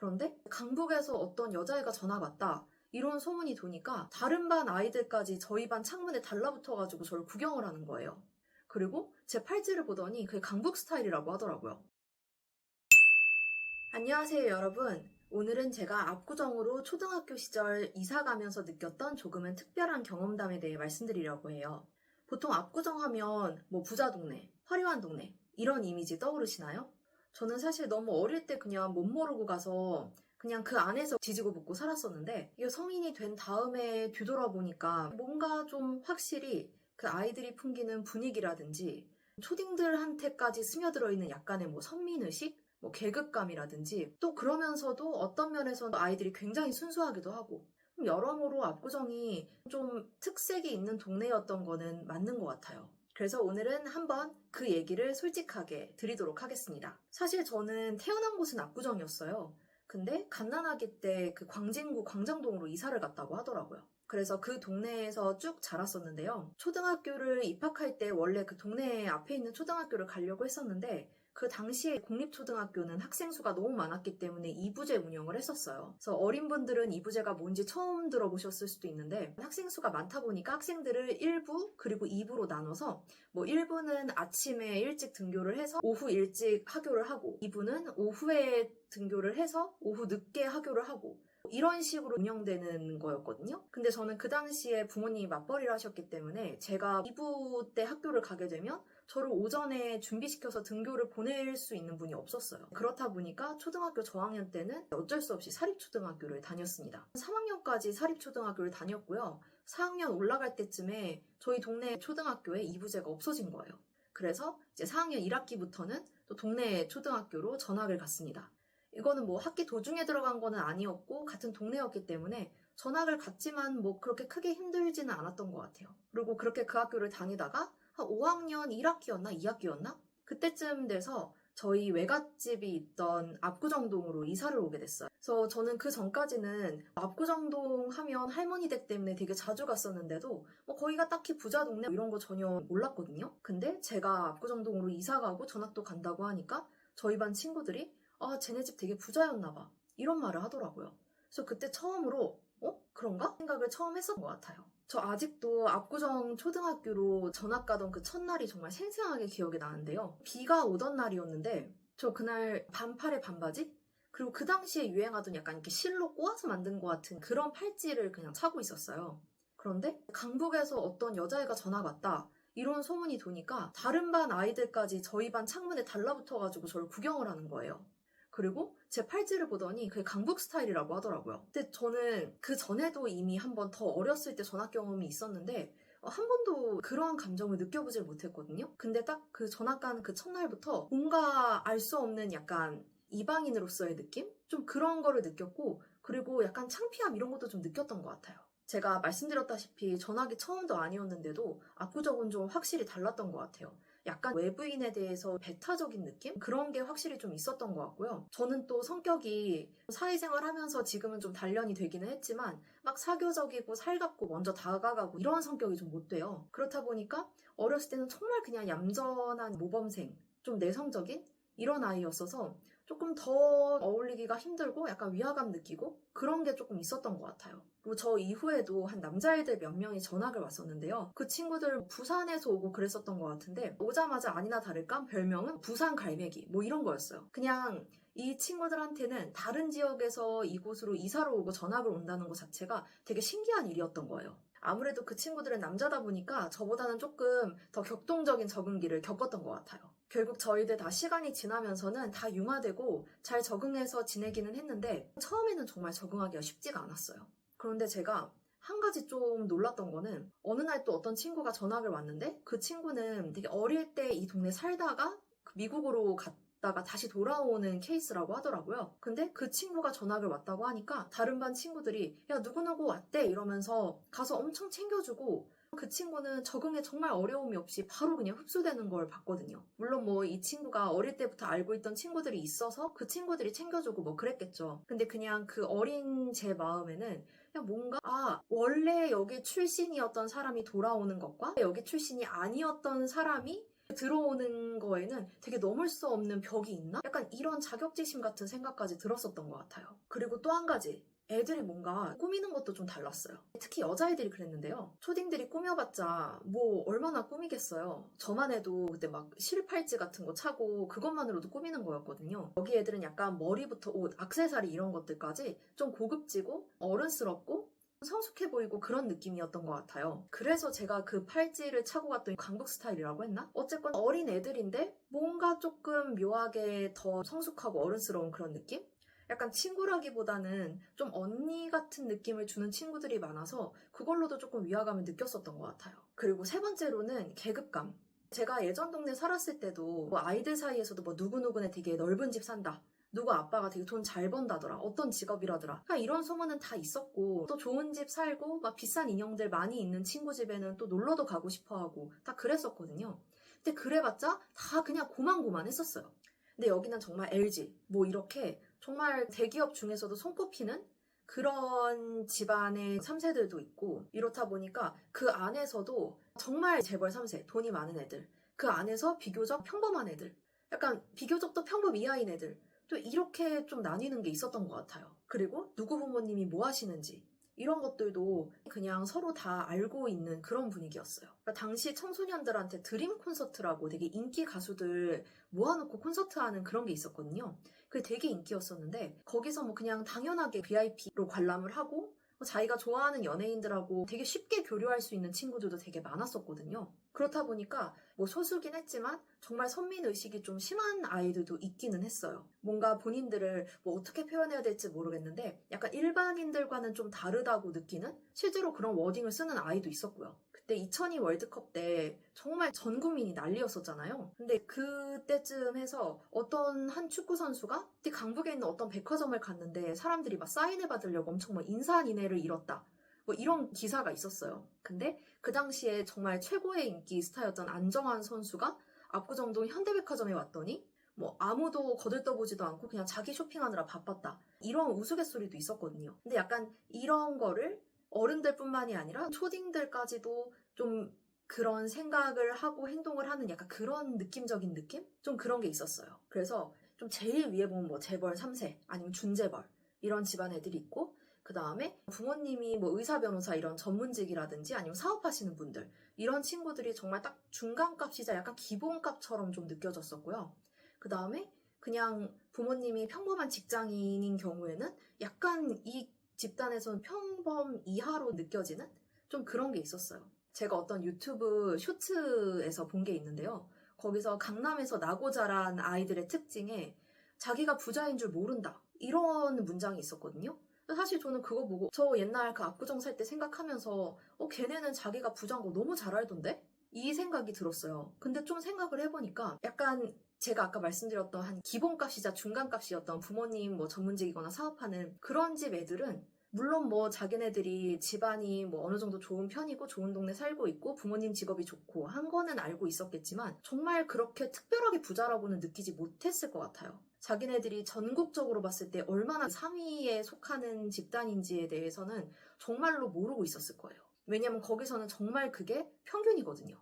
그런데 강북에서 어떤 여자애가 전화가 왔다. 이런 소문이 도니까 다른 반 아이들까지 저희 반 창문에 달라붙어가지고 저를 구경을 하는 거예요. 그리고 제 팔찌를 보더니 그게 강북 스타일이라고 하더라고요. 안녕하세요, 여러분. 오늘은 제가 압구정으로 초등학교 시절 이사 가면서 느꼈던 조금은 특별한 경험담에 대해 말씀드리려고 해요. 보통 압구정 하면 부자 동네, 화려한 동네 이런 이미지 떠오르시나요? 저는 사실 너무 어릴 때 그냥 못 모르고 가서 그냥 그 안에서 지지고 볶고 살았었는데 이게 성인이 된 다음에 뒤돌아보니까 뭔가 좀 확실히 그 아이들이 풍기는 분위기라든지 초딩들한테까지 스며들어 있는 약간의 선민의식? 계급감이라든지 또 그러면서도 어떤 면에서는 아이들이 굉장히 순수하기도 하고 여러모로 압구정이 좀 특색이 있는 동네였던 거는 맞는 것 같아요. 그래서 오늘은 한번 그 얘기를 솔직하게 드리도록 하겠습니다. 사실 저는 태어난 곳은 압구정이었어요. 근데 갓난아기 때 그 광진구 광장동으로 이사를 갔다고 하더라고요. 그래서 그 동네에서 쭉 자랐었는데요. 초등학교를 입학할 때 원래 그 동네 앞에 있는 초등학교를 가려고 했었는데 그 당시에 공립초등학교는 학생 수가 너무 많았기 때문에 2부제 운영을 했었어요. 그래서 어린 분들은 2부제가 뭔지 처음 들어보셨을 수도 있는데 학생 수가 많다 보니까 학생들을 1부 그리고 2부로 나눠서 1부는 아침에 일찍 등교를 해서 오후 일찍 하교를 하고 2부는 오후에 등교를 해서 오후 늦게 하교를 하고 이런 식으로 운영되는 거였거든요. 근데 저는 그 당시에 부모님이 맞벌이를 하셨기 때문에 제가 2부 때 학교를 가게 되면 저를 오전에 준비시켜서 등교를 보낼 수 있는 분이 없었어요. 그렇다 보니까 초등학교 저학년 때는 어쩔 수 없이 사립초등학교를 다녔습니다. 3학년까지 사립초등학교를 다녔고요. 4학년 올라갈 때쯤에 저희 동네 초등학교에 2부제가 없어진 거예요. 그래서 이제 4학년 1학기부터는 또 동네 초등학교로 전학을 갔습니다. 이거는 학기 도중에 들어간 거는 아니었고 같은 동네였기 때문에 전학을 갔지만 그렇게 크게 힘들지는 않았던 것 같아요. 그리고 그렇게 그 학교를 다니다가 한 5학년 1학기였나 2학기였나? 그때쯤 돼서 저희 외갓집이 있던 압구정동으로 이사를 오게 됐어요. 그래서 저는 그 전까지는 압구정동 하면 할머니 댁 때문에 되게 자주 갔었는데도 거기가 딱히 부자 동네 이런 거 전혀 몰랐거든요. 근데 제가 압구정동으로 이사 가고 전학도 간다고 하니까 저희 반 친구들이 쟤네 집 되게 부자였나 봐. 이런 말을 하더라고요. 그래서 그때 처음으로 그런가? 생각을 처음 했었던 것 같아요. 저 아직도 압구정 초등학교로 전학 가던 그 첫날이 정말 생생하게 기억이 나는데요. 비가 오던 날이었는데 저 그날 반팔에 반바지? 그리고 그 당시에 유행하던 약간 이렇게 실로 꼬아서 만든 것 같은 그런 팔찌를 그냥 차고 있었어요. 그런데 강북에서 어떤 여자애가 전화가 왔다. 이런 소문이 도니까 다른 반 아이들까지 저희 반 창문에 달라붙어가지고 저를 구경을 하는 거예요. 그리고 제 팔찌를 보더니 그게 강북 스타일이라고 하더라고요. 근데 저는 그 전에도 이미 한 번 더 어렸을 때 전학 경험이 있었는데 한 번도 그러한 감정을 느껴보질 못했거든요. 근데 딱 그 전학 간 그 첫날부터 뭔가 알 수 없는 약간 이방인으로서의 느낌? 좀 그런 거를 느꼈고 그리고 약간 창피함 이런 것도 좀 느꼈던 것 같아요. 제가 말씀드렸다시피 전학이 처음도 아니었는데도 압구정은 좀 확실히 달랐던 것 같아요. 약간 외부인에 대해서 배타적인 느낌? 그런 게 확실히 좀 있었던 것 같고요. 저는 또 성격이 사회생활 하면서 지금은 좀 단련이 되기는 했지만 막 사교적이고 살갑고 먼저 다가가고 이런 성격이 좀 못 돼요. 그렇다 보니까 어렸을 때는 정말 그냥 얌전한 모범생, 좀 내성적인 이런 아이였어서 조금 더 어울리기가 힘들고 약간 위화감 느끼고 그런 게 조금 있었던 것 같아요. 그리고 저 이후에도 한 남자애들 몇 명이 전학을 왔었는데요. 그 친구들 부산에서 오고 그랬었던 것 같은데 오자마자 아니나 다를까 별명은 부산 갈매기 이런 거였어요. 그냥 이 친구들한테는 다른 지역에서 이곳으로 이사를 오고 전학을 온다는 것 자체가 되게 신기한 일이었던 거예요. 아무래도 그 친구들은 남자다 보니까 저보다는 조금 더 격동적인 적응기를 겪었던 것 같아요. 결국 저희들 다 시간이 지나면서는 다 융화되고 잘 적응해서 지내기는 했는데 처음에는 정말 적응하기가 쉽지가 않았어요. 그런데 제가 한 가지 좀 놀랐던 거는 어느 날 또 어떤 친구가 전학을 왔는데 그 친구는 되게 어릴 때 이 동네 살다가 미국으로 갔다가 다시 돌아오는 케이스라고 하더라고요. 근데 그 친구가 전학을 왔다고 하니까 다른 반 친구들이 야 누구누구 왔대 이러면서 가서 엄청 챙겨주고 그 친구는 적응에 정말 어려움이 없이 바로 그냥 흡수되는 걸 봤거든요. 물론 이 친구가 어릴 때부터 알고 있던 친구들이 있어서 그 친구들이 챙겨주고 그랬겠죠. 근데 그냥 그 어린 제 마음에는 그냥 뭔가 원래 여기 출신이었던 사람이 돌아오는 것과 여기 출신이 아니었던 사람이 들어오는 거에는 되게 넘을 수 없는 벽이 있나? 약간 이런 자격지심 같은 생각까지 들었었던 것 같아요. 그리고 또 한 가지. 애들이 뭔가 꾸미는 것도 좀 달랐어요. 특히 여자애들이 그랬는데요. 초딩들이 꾸며봤자 뭐 얼마나 꾸미겠어요. 저만 해도 그때 막 실팔찌 같은 거 차고 그것만으로도 꾸미는 거였거든요. 여기 애들은 약간 머리부터 옷, 액세서리 이런 것들까지 좀 고급지고 어른스럽고 성숙해 보이고 그런 느낌이었던 것 같아요. 그래서 제가 그 팔찌를 차고 갔더니 강북 스타일이라고 했나? 어쨌건 어린 애들인데 뭔가 조금 묘하게 더 성숙하고 어른스러운 그런 느낌? 약간 친구라기보다는 좀 언니 같은 느낌을 주는 친구들이 많아서 그걸로도 조금 위화감을 느꼈었던 것 같아요. 그리고 세 번째로는 계급감. 제가 예전 동네 살았을 때도 뭐 아이들 사이에서도 뭐 누구누구네 되게 넓은 집 산다. 누구 아빠가 되게 돈 잘 번다더라. 어떤 직업이라더라. 그러니까 이런 소문은 다 있었고 또 좋은 집 살고 막 비싼 인형들 많이 있는 친구 집에는 또 놀러도 가고 싶어하고 다 그랬었거든요. 근데 그래봤자 다 그냥 고만고만했었어요. 근데 여기는 정말 LG 뭐 이렇게 정말 대기업 중에서도 손꼽히는 그런 집안의 3세들도 있고 이렇다 보니까 그 안에서도 정말 재벌 3세 돈이 많은 애들 그 안에서 비교적 평범한 애들 약간 비교적 또 평범 이하인 애들 또 이렇게 좀 나뉘는 게 있었던 것 같아요. 그리고 누구 부모님이 뭐 하시는지 이런 것들도 그냥 서로 다 알고 있는 그런 분위기였어요. 그러니까 당시 청소년들한테 드림 콘서트라고 되게 인기 가수들 모아놓고 콘서트하는 그런 게 있었거든요. 그게 되게 인기였었는데 거기서 뭐 그냥 당연하게 VIP로 관람을 하고 자기가 좋아하는 연예인들하고 되게 쉽게 교류할 수 있는 친구들도 되게 많았었거든요. 그렇다 보니까 뭐 소수긴 했지만 정말 선민의식이 좀 심한 아이들도 있기는 했어요. 뭔가 본인들을 뭐 어떻게 표현해야 될지 모르겠는데 약간 일반인들과는 좀 다르다고 느끼는 실제로 그런 워딩을 쓰는 아이도 있었고요. 그때 2002 월드컵 때 정말 전 국민이 난리였었잖아요. 근데 그때쯤 해서 어떤 한 축구 선수가 강북에 있는 어떤 백화점을 갔는데 사람들이 막 사인을 받으려고 엄청 막 인산인해를 잃었다. 뭐 이런 기사가 있었어요. 근데 그 당시에 정말 최고의 인기 스타였던 안정환 선수가 압구정동 현대백화점에 왔더니 뭐 아무도 거들떠보지도 않고 그냥 자기 쇼핑하느라 바빴다. 이런 우스갯소리도 있었거든요. 근데 약간 이런 거를 어른들뿐만이 아니라 초딩들까지도 좀 그런 생각을 하고 행동을 하는 약간 그런 느낌적인 느낌? 좀 그런 게 있었어요. 그래서 좀 제일 위에 보면 뭐 재벌 3세 아니면 준재벌 이런 집안 애들이 있고 그 다음에 부모님이 뭐 의사, 변호사 이런 전문직이라든지 아니면 사업하시는 분들 이런 친구들이 정말 딱 중간값이자 약간 기본값처럼 좀 느껴졌었고요. 그 다음에 그냥 부모님이 평범한 직장인인 경우에는 약간 이 집단에서는 평범 이하로 느껴지는 좀 그런 게 있었어요. 제가 어떤 유튜브 쇼츠에서 본 게 있는데요. 거기서 강남에서 나고 자란 아이들의 특징에 자기가 부자인 줄 모른다. 이런 문장이 있었거든요. 사실 저는 그거 보고 저 옛날 그 압구정 살 때 생각하면서 걔네는 자기가 부자인 거 너무 잘 알던데? 이 생각이 들었어요. 근데 좀 생각을 해보니까 약간 제가 아까 말씀드렸던 한 기본값이자 중간값이었던 부모님 뭐 전문직이거나 사업하는 그런 집 애들은 물론 뭐 자기네들이 집안이 뭐 어느 정도 좋은 편이고 좋은 동네 살고 있고 부모님 직업이 좋고 한 거는 알고 있었겠지만 정말 그렇게 특별하게 부자라고는 느끼지 못했을 것 같아요. 자기네들이 전국적으로 봤을 때 얼마나 상위에 속하는 집단인지에 대해서는 정말로 모르고 있었을 거예요. 왜냐면 거기서는 정말 그게 평균이거든요.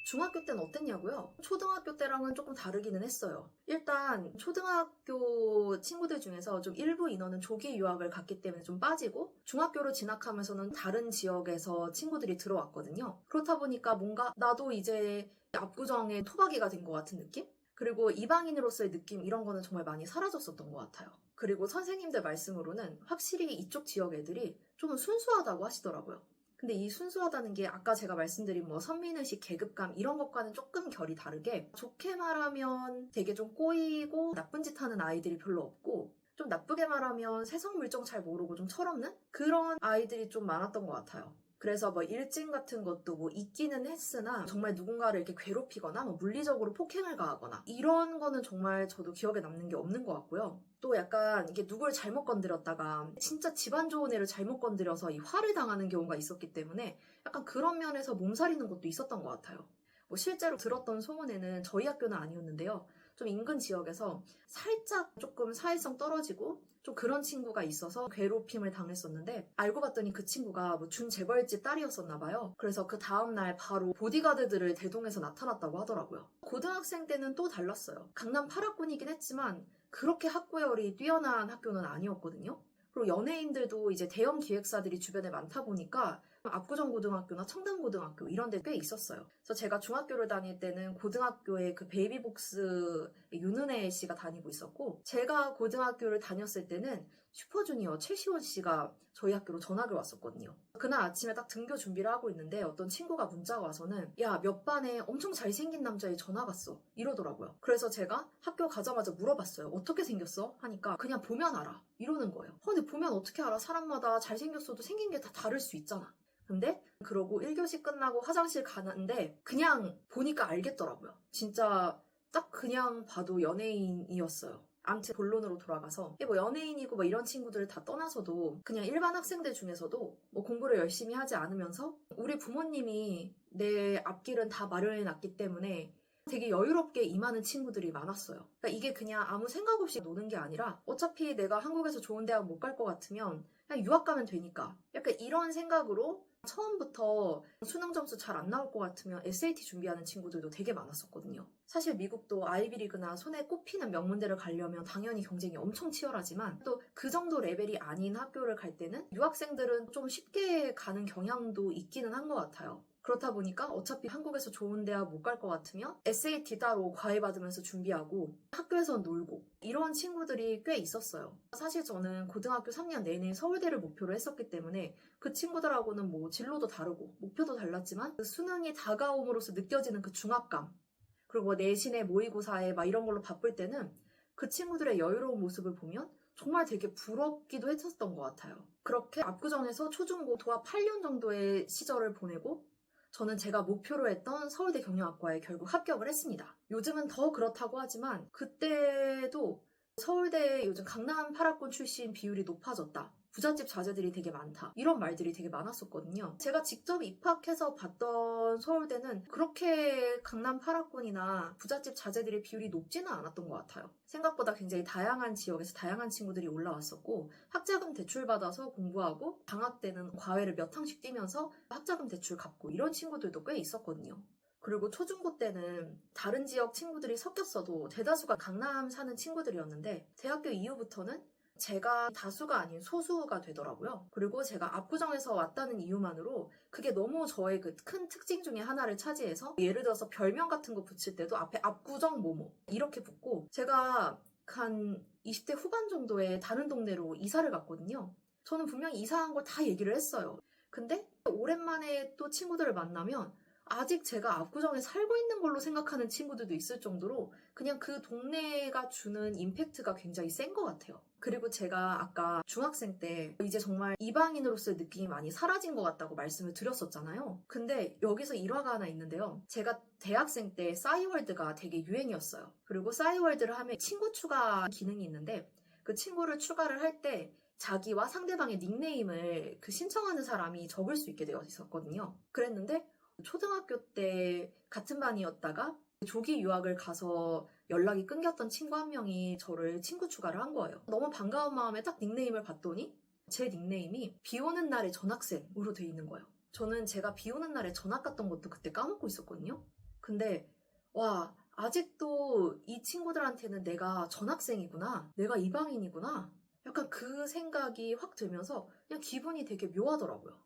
중학교 때는 어땠냐고요? 초등학교 때랑은 조금 다르기는 했어요. 일단 초등학교 친구들 중에서 좀 일부 인원은 조기 유학을 갔기 때문에 좀 빠지고 중학교로 진학하면서는 다른 지역에서 친구들이 들어왔거든요. 그렇다 보니까 뭔가 나도 이제 압구정의 토박이가 된 것 같은 느낌? 그리고 이방인으로서의 느낌 이런 거는 정말 많이 사라졌었던 것 같아요. 그리고 선생님들 말씀으로는 확실히 이쪽 지역 애들이 좀 순수하다고 하시더라고요. 근데 이 순수하다는 게 아까 제가 말씀드린 뭐 선민의식, 계급감 이런 것과는 조금 결이 다르게 좋게 말하면 되게 좀 꼬이고 나쁜 짓 하는 아이들이 별로 없고 좀 나쁘게 말하면 세상 물정 잘 모르고 좀 철없는 그런 아이들이 좀 많았던 것 같아요. 그래서 뭐 일진 같은 것도 뭐 있기는 했으나 정말 누군가를 이렇게 괴롭히거나 뭐 물리적으로 폭행을 가하거나 이런 거는 정말 저도 기억에 남는 게 없는 것 같고요. 또 약간 이게 누굴 잘못 건드렸다가 진짜 집안 좋은 애를 잘못 건드려서 이 화를 당하는 경우가 있었기 때문에 약간 그런 면에서 몸살이는 것도 있었던 것 같아요. 뭐 실제로 들었던 소문에는 저희 학교는 아니었는데요. 좀 인근 지역에서 살짝 조금 사회성 떨어지고 좀 그런 친구가 있어서 괴롭힘을 당했었는데, 알고 봤더니 그 친구가 뭐 준재벌집 딸이었었나 봐요. 그래서 그 다음날 바로 보디가드들을 대동해서 나타났다고 하더라고요. 고등학생 때는 또 달랐어요. 강남 8학군이긴 했지만 그렇게 학구열이 뛰어난 학교는 아니었거든요. 그리고 연예인들도 이제 대형 기획사들이 주변에 많다 보니까 압구정고등학교나 청담고등학교 이런 데 꽤 있었어요. 그래서 제가 중학교를 다닐 때는 고등학교에 그 베이비복스 윤은혜 씨가 다니고 있었고, 제가 고등학교를 다녔을 때는 슈퍼주니어 최시원 씨가 저희 학교로 전학을 왔었거든요. 그날 아침에 딱 등교 준비를 하고 있는데 어떤 친구가 문자가 와서는 야, 몇 반에 엄청 잘생긴 남자애 전화 왔어 이러더라고요. 그래서 제가 학교 가자마자 물어봤어요. 어떻게 생겼어? 하니까 그냥 보면 알아 이러는 거예요. 근데 보면 어떻게 알아? 사람마다 잘생겼어도 생긴 게 다 다를 수 있잖아. 근데 그러고 1교시 끝나고 화장실 가는데 그냥 보니까 알겠더라고요. 진짜 딱 그냥 봐도 연예인이었어요. 아무튼 본론으로 돌아가서 뭐 연예인이고 뭐 이런 친구들을 다 떠나서도 그냥 일반 학생들 중에서도 뭐 공부를 열심히 하지 않으면서 우리 부모님이 내 앞길은 다 마련해 놨기 때문에 되게 여유롭게 임하는 친구들이 많았어요. 그러니까 이게 그냥 아무 생각 없이 노는 게 아니라 어차피 내가 한국에서 좋은 대학 못 갈 것 같으면 그냥 유학 가면 되니까 약간 이런 생각으로 처음부터 수능 점수 잘 안 나올 것 같으면 SAT 준비하는 친구들도 되게 많았었거든요. 사실 미국도 아이비리그나 손에 꼽히는 명문대를 가려면 당연히 경쟁이 엄청 치열하지만 또 그 정도 레벨이 아닌 학교를 갈 때는 유학생들은 좀 쉽게 가는 경향도 있기는 한 것 같아요. 그렇다 보니까 어차피 한국에서 좋은 대학 못 갈 것 같으면 SAT 따로 과외받으면서 준비하고 학교에서 놀고 이런 친구들이 꽤 있었어요. 사실 저는 고등학교 3년 내내 서울대를 목표로 했었기 때문에 그 친구들하고는 뭐 진로도 다르고 목표도 달랐지만 그 수능이 다가옴으로써 느껴지는 그 중압감, 그리고 뭐 내신에 모의고사에 막 이런 걸로 바쁠 때는 그 친구들의 여유로운 모습을 보면 정말 되게 부럽기도 했었던 것 같아요. 그렇게 압구정에서 초중고 도합 8년 정도의 시절을 보내고 저는 제가 목표로 했던 서울대 경영학과에 결국 합격을 했습니다. 요즘은 더 그렇다고 하지만 그때도 서울대 요즘 강남 8학군 출신 비율이 높아졌다. 부잣집 자제들이 되게 많다. 이런 말들이 되게 많았었거든요. 제가 직접 입학해서 봤던 서울대는 그렇게 강남 8학군이나 부잣집 자제들의 비율이 높지는 않았던 것 같아요. 생각보다 굉장히 다양한 지역에서 다양한 친구들이 올라왔었고 학자금 대출 받아서 공부하고 방학 때는 과외를 몇 학씩 뛰면서 학자금 대출 갚고 이런 친구들도 꽤 있었거든요. 그리고 초중고 때는 다른 지역 친구들이 섞였어도 대다수가 강남 사는 친구들이었는데 대학교 이후부터는 제가 다수가 아닌 소수가 되더라고요. 그리고 제가 압구정에서 왔다는 이유만으로 그게 너무 저의 그 큰 특징 중에 하나를 차지해서 예를 들어서 별명 같은 거 붙일 때도 앞에 압구정 뭐뭐 이렇게 붙고 제가 한 20대 후반 정도에 다른 동네로 이사를 갔거든요. 저는 분명히 이사한 걸 다 얘기를 했어요. 근데 오랜만에 또 친구들을 만나면 아직 제가 압구정에 살고 있는 걸로 생각하는 친구들도 있을 정도로 그냥 그 동네가 주는 임팩트가 굉장히 센 것 같아요. 그리고 제가 아까 중학생 때 이제 정말 이방인으로서의 느낌이 많이 사라진 것 같다고 말씀을 드렸었잖아요. 근데 여기서 일화가 하나 있는데요. 제가 대학생 때 싸이월드가 되게 유행이었어요. 그리고 싸이월드를 하면 친구 추가 기능이 있는데 그 친구를 추가를 할 때 자기와 상대방의 닉네임을 그 신청하는 사람이 적을 수 있게 되어 있었거든요. 그랬는데 초등학교 때 같은 반이었다가 조기 유학을 가서 연락이 끊겼던 친구 한 명이 저를 친구 추가를 한 거예요. 너무 반가운 마음에 딱 닉네임을 봤더니 제 닉네임이 비 오는 날의 전학생으로 돼 있는 거예요. 저는 제가 비 오는 날에 전학 갔던 것도 그때 까먹고 있었거든요. 근데 와, 아직도 이 친구들한테는 내가 전학생이구나, 내가 이방인이구나, 약간 그 생각이 확 들면서 그냥 기분이 되게 묘하더라고요.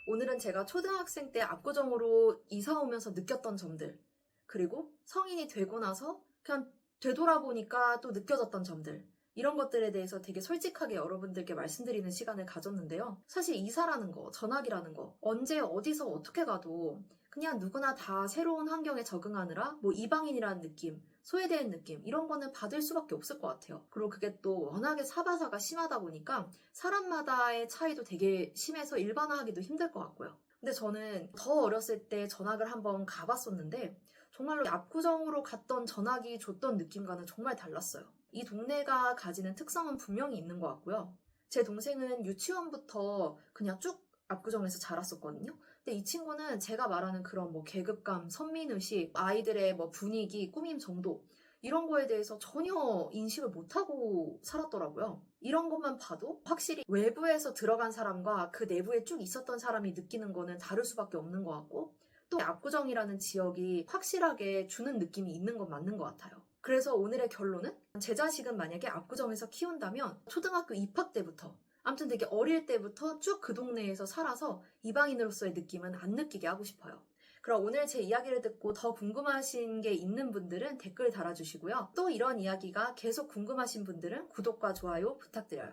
오늘은 제가 초등학생 때 압구정으로 이사 오면서 느꼈던 점들, 그리고 성인이 되고 나서 그냥 되돌아보니까 또 느껴졌던 점들, 이런 것들에 대해서 되게 솔직하게 여러분들께 말씀드리는 시간을 가졌는데요. 사실 이사라는 거, 전학이라는 거, 언제 어디서 어떻게 가도 그냥 누구나 다 새로운 환경에 적응하느라 뭐 이방인이라는 느낌, 소외되는 느낌, 이런 거는 받을 수밖에 없을 것 같아요. 그리고 그게 또 워낙에 사바사가 심하다 보니까 사람마다의 차이도 되게 심해서 일반화하기도 힘들 것 같고요. 근데 저는 더 어렸을 때 전학을 한번 가봤었는데 정말로 압구정으로 갔던 전학이 줬던 느낌과는 정말 달랐어요. 이 동네가 가지는 특성은 분명히 있는 것 같고요. 제 동생은 유치원부터 그냥 쭉 압구정에서 자랐었거든요. 근데 이 친구는 제가 말하는 그런 뭐 계급감, 선민의식, 아이들의 뭐 분위기, 꾸밈 정도 이런 거에 대해서 전혀 인식을 못하고 살았더라고요. 이런 것만 봐도 확실히 외부에서 들어간 사람과 그 내부에 쭉 있었던 사람이 느끼는 거는 다를 수밖에 없는 것 같고, 또 압구정이라는 지역이 확실하게 주는 느낌이 있는 건 맞는 것 같아요. 그래서 오늘의 결론은 제 자식은 만약에 압구정에서 키운다면 초등학교 입학 때부터, 아무튼 되게 어릴 때부터 쭉 그 동네에서 살아서 이방인으로서의 느낌은 안 느끼게 하고 싶어요. 그럼 오늘 제 이야기를 듣고 더 궁금하신 게 있는 분들은 댓글 달아주시고요. 또 이런 이야기가 계속 궁금하신 분들은 구독과 좋아요 부탁드려요.